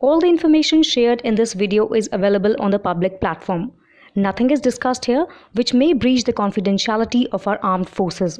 All the information shared in this video is available on the public platform. Nothing is discussed here which may breach the confidentiality of our armed forces.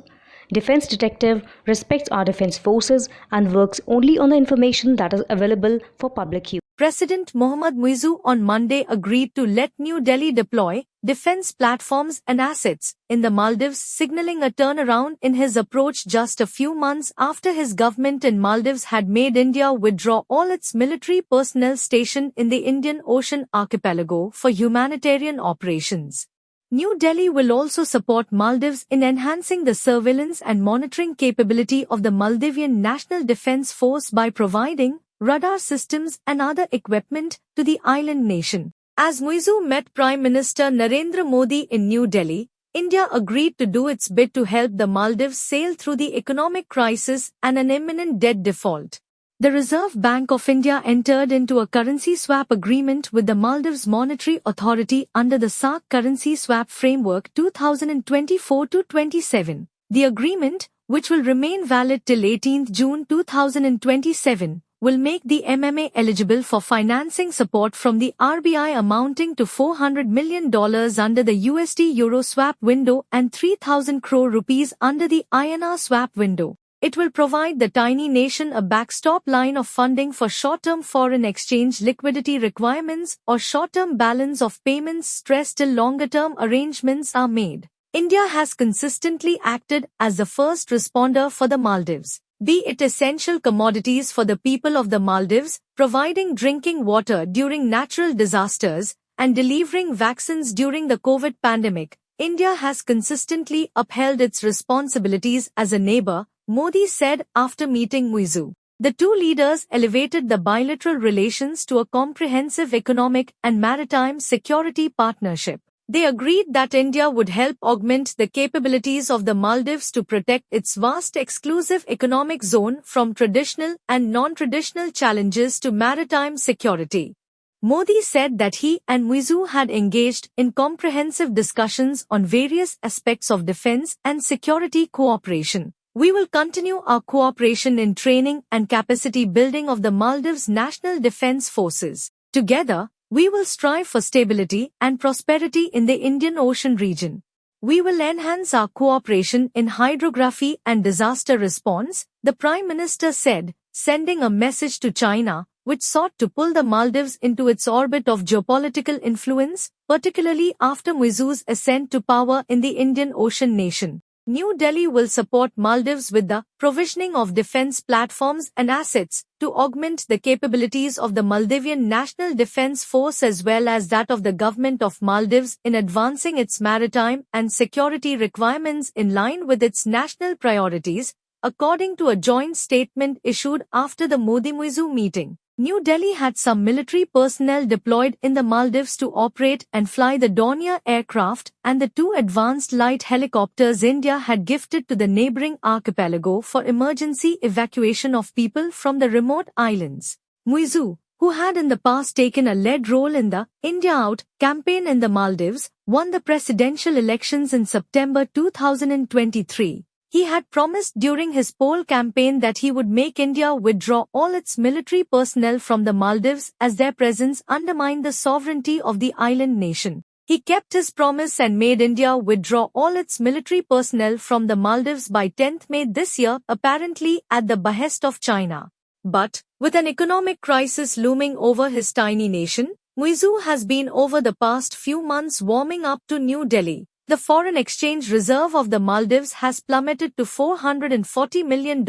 Defense Detective respects our defense forces and works only on the information that is available for public use. President Mohammad Muizzu on Monday agreed to let New Delhi deploy defense platforms and assets in the Maldives, signaling a turnaround in his approach just a few months after his government in Maldives had made India withdraw all its military personnel stationed in the Indian Ocean archipelago for humanitarian operations. New Delhi will also support Maldives in enhancing the surveillance and monitoring capability of the Maldivian National Defence Force by providing radar systems and other equipment to the island nation. As Muizzu met Prime Minister Narendra Modi in New Delhi, India agreed to do its bit to help the Maldives sail through the economic crisis and an imminent debt default. The Reserve Bank of India entered into a currency swap agreement with the Maldives Monetary Authority under the SAARC Currency Swap Framework 2024-27. The agreement, which will remain valid till 18 June 2027, will make the MMA eligible for financing support from the RBI amounting to $400 million under the USD-Euro swap window and 3,000 crore rupees under the INR swap window. It will provide the tiny nation a backstop line of funding for short-term foreign exchange liquidity requirements or short-term balance of payments stress till longer-term arrangements are made. India has consistently acted as the first responder for the Maldives, be it essential commodities for the people of the Maldives, providing drinking water during natural disasters, and delivering vaccines during the COVID pandemic. India has consistently upheld its responsibilities as a neighbor, Modi said after meeting Muizzu. The two leaders elevated the bilateral relations to a comprehensive economic and maritime security partnership. They agreed that India would help augment the capabilities of the Maldives to protect its vast exclusive economic zone from traditional and non-traditional challenges to maritime security. Modi said that he and Muizzu had engaged in comprehensive discussions on various aspects of defense and security cooperation. We will continue our cooperation in training and capacity building of the Maldives National Defence Forces. Together, we will strive for stability and prosperity in the Indian Ocean region. We will enhance our cooperation in hydrography and disaster response, the Prime Minister said, sending a message to China, which sought to pull the Maldives into its orbit of geopolitical influence, particularly after Muizzu's ascent to power in the Indian Ocean nation. New Delhi will support Maldives with the provisioning of defense platforms and assets to augment the capabilities of the Maldivian National Defence Force as well as that of the government of Maldives in advancing its maritime and security requirements in line with its national priorities, according to a joint statement issued after the Modi-Muizzu meeting. New Delhi had some military personnel deployed in the Maldives to operate and fly the Dornier aircraft and the two advanced light helicopters India had gifted to the neighboring archipelago for emergency evacuation of people from the remote islands. Muizzu, who had in the past taken a lead role in the India Out campaign in the Maldives, won the presidential elections in September 2023. He had promised during his poll campaign that he would make India withdraw all its military personnel from the Maldives as their presence undermined the sovereignty of the island nation. He kept his promise and made India withdraw all its military personnel from the Maldives by 10th May this year, apparently at the behest of China. But, with an economic crisis looming over his tiny nation, Muizzu has been over the past few months warming up to New Delhi. The foreign exchange reserve of the Maldives has plummeted to $440 million,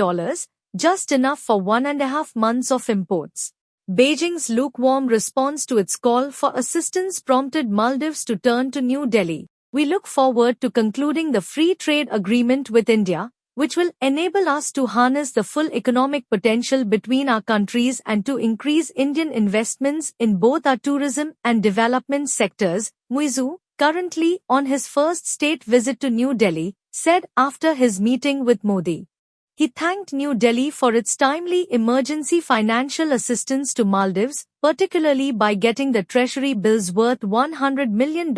just enough for 1.5 months of imports. Beijing's lukewarm response to its call for assistance prompted Maldives to turn to New Delhi. We look forward to concluding the free trade agreement with India, which will enable us to harness the full economic potential between our countries and to increase Indian investments in both our tourism and development sectors, Muizzu, currently on his first state visit to New Delhi, said after his meeting with Modi. He thanked New Delhi for its timely emergency financial assistance to Maldives, particularly by getting the treasury bills worth $100 million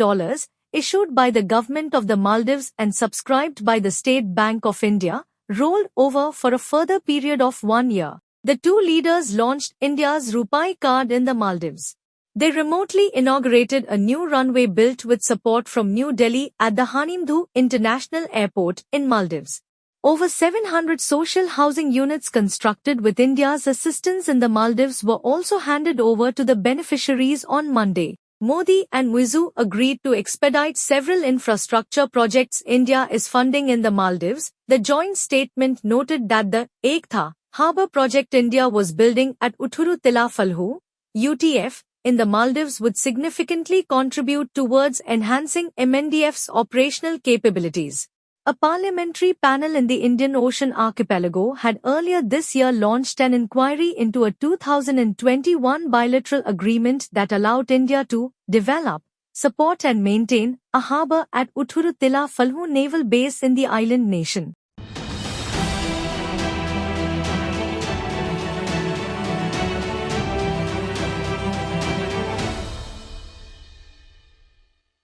issued by the government of the Maldives and subscribed by the State Bank of India, rolled over for a further period of 1 year. The two leaders launched India's RuPay card in the Maldives. They remotely inaugurated a new runway built with support from New Delhi at the Hanimdhu International Airport in Maldives. Over 700 social housing units constructed with India's assistance in the Maldives were also handed over to the beneficiaries on Monday. Modi and Wizu agreed to expedite several infrastructure projects India is funding in the Maldives. The joint statement noted that the Ekta Harbour project India was building at Utturu Tilla Falhu, UTF, in the Maldives would significantly contribute towards enhancing MNDF's operational capabilities. A parliamentary panel in the Indian Ocean Archipelago had earlier this year launched an inquiry into a 2021 bilateral agreement that allowed India to develop, support and maintain a harbour at Utturu Tilla Falhu naval base in the island nation.